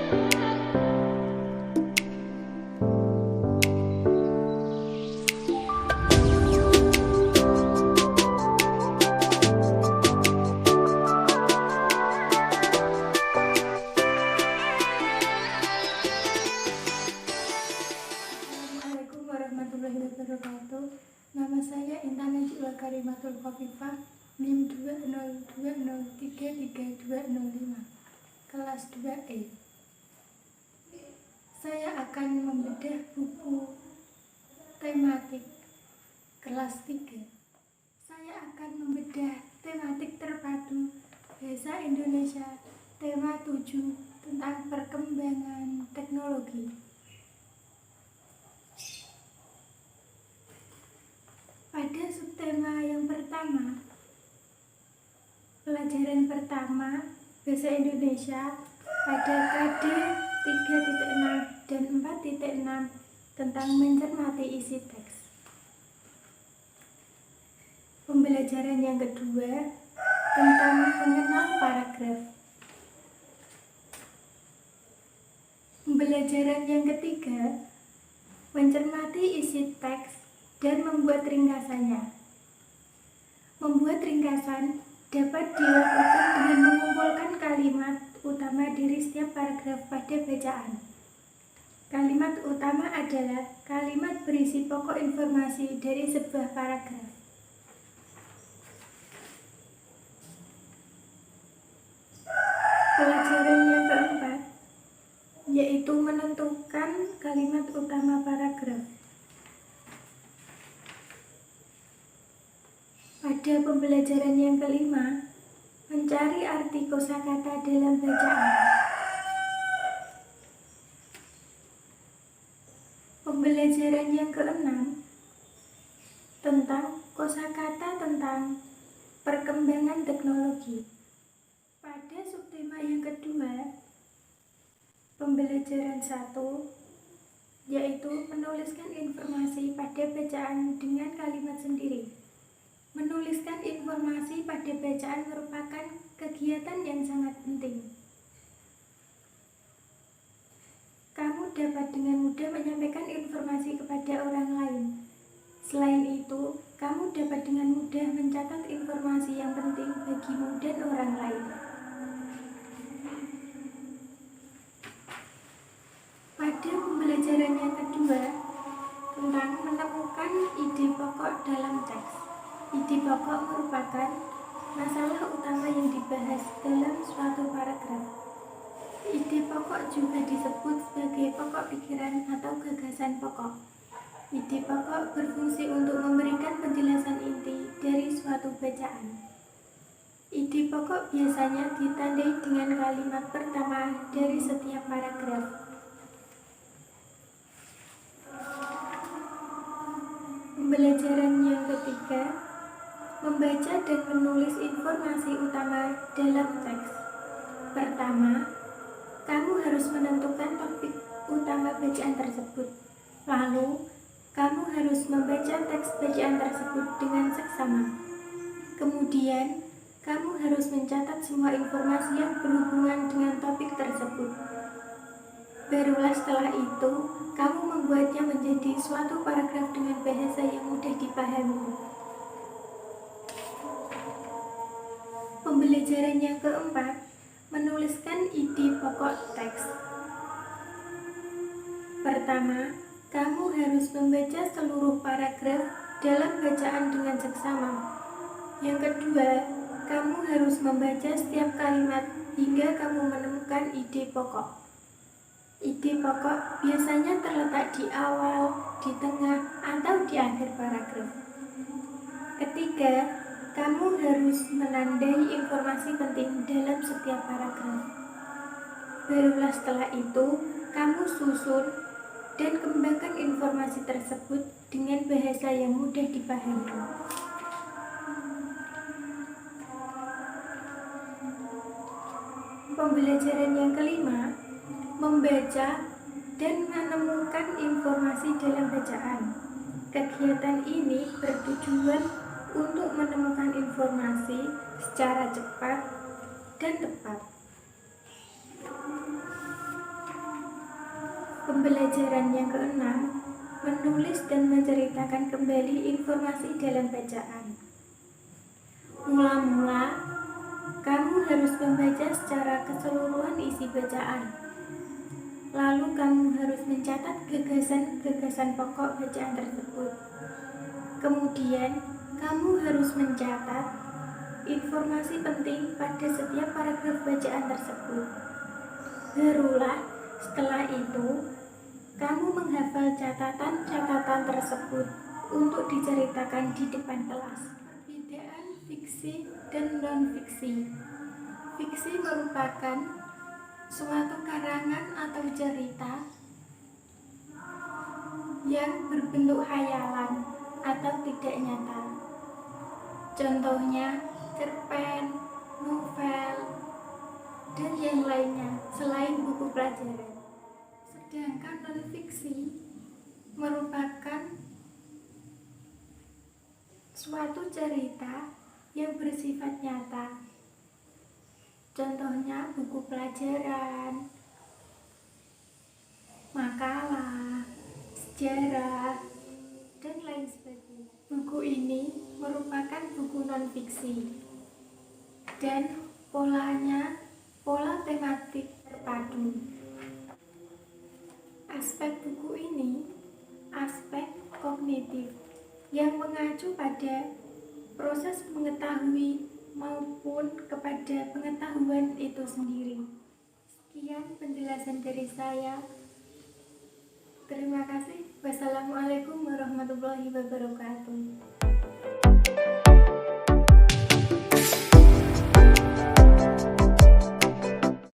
Assalamualaikum warahmatullahi wabarakatuh. Nama saya Intan Najwa Karimatul Khofifah, NIM 202033205, kelas 2E. Saya akan membedah buku tematik kelas 3. Saya akan membedah tematik terpadu Bahasa Indonesia tema 7 tentang perkembangan teknologi. Pada subtema yang pertama, pelajaran pertama Bahasa Indonesia pada KD 3.6 dan 4.6 tentang mencermati isi teks. Pembelajaran yang kedua tentang mengenal paragraf. Pembelajaran yang ketiga mencermati isi teks dan membuat ringkasannya. Membuat ringkasan dapat dilakukan dengan mengumpulkan kalimat utama dari setiap paragraf pada bacaan. Kalimat utama adalah kalimat berisi pokok informasi dari sebuah paragraf. Pelajaran yang keempat yaitu menentukan kalimat utama paragraf. Pada pembelajaran yang kelima, mencari arti kosakata dalam bacaan. Pembelajaran yang keenam tentang kosakata tentang perkembangan teknologi. Pada subtema yang kedua, pembelajaran 1 yaitu menuliskan informasi pada bacaan dengan kalimat sendiri. Menuliskan informasi pada bacaan merupakan kegiatan yang sangat penting. Kamu dapat dengan mudah menyampaikan informasi kepada orang lain. Selain itu, kamu dapat dengan mudah mencatat informasi yang penting bagimu dan orang lain. Pada pembelajaran yang kedua, tentang menemukan ide pokok dalam teks. Ide pokok merupakan masalah utama yang dibahas dalam suatu paragraf. Ide pokok juga disebut sebagai pokok pikiran atau gagasan pokok. Ide pokok berfungsi untuk memberikan penjelasan inti dari suatu bacaan. Ide pokok biasanya ditandai dengan kalimat pertama dari setiap paragraf. Pembelajaran yang ketiga, membaca dan menulis informasi utama dalam teks. Pertama, kamu harus menentukan topik utama bacaan tersebut. Lalu, kamu harus membaca teks bacaan tersebut dengan seksama. Kemudian, kamu harus mencatat semua informasi yang berhubungan dengan topik tersebut. Barulah setelah itu, kamu membuatnya menjadi suatu paragraf dengan bahasa yang mudah dipahami. Pembelajaran yang keempat, menuliskan ide pokok teks. Pertama, kamu harus membaca seluruh paragraf dalam bacaan dengan seksama. Yang kedua, kamu harus membaca setiap kalimat hingga kamu menemukan ide pokok. Ide pokok biasanya terletak di awal, di tengah, atau di akhir paragraf. Ketiga, kamu harus menandai informasi penting dalam setiap paragraf. Barulah setelah itu, kamu susun dan kembangkan informasi tersebut dengan bahasa yang mudah dipahami. Pembelajaran yang kelima, membaca dan menemukan informasi dalam bacaan. Kegiatan ini bertujuan untuk menemukan informasi secara cepat dan tepat. Pembelajaran yang keenam, menulis dan menceritakan kembali informasi dalam bacaan. Mula-mula, kamu harus membaca secara keseluruhan isi bacaan. Lalu kamu harus mencatat gagasan-gagasan pokok bacaan tersebut. Kemudian, kamu harus mencatat informasi penting pada setiap paragraf bacaan tersebut. Barulah setelah itu, kamu menghafal catatan-catatan tersebut untuk diceritakan di depan kelas. Perbedaan fiksi dan non-fiksi. Fiksi merupakan suatu karangan atau cerita yang berbentuk khayalan atau tidak nyata. Contohnya cerpen, novel, dan yang lainnya selain buku pelajaran. Sedangkan non-fiksi merupakan suatu cerita yang bersifat nyata. Contohnya buku pelajaran, makalah, sejarah, dan lain sebagainya. Buku ini merupakan buku non-fiksi dan polanya pola tematik terpadu. Aspek buku ini aspek kognitif yang mengacu pada proses mengetahui maupun kepada pengetahuan itu sendiri. Sekian penjelasan dari saya. Terima kasih. Wassalamualaikum warahmatullahi wabarakatuh.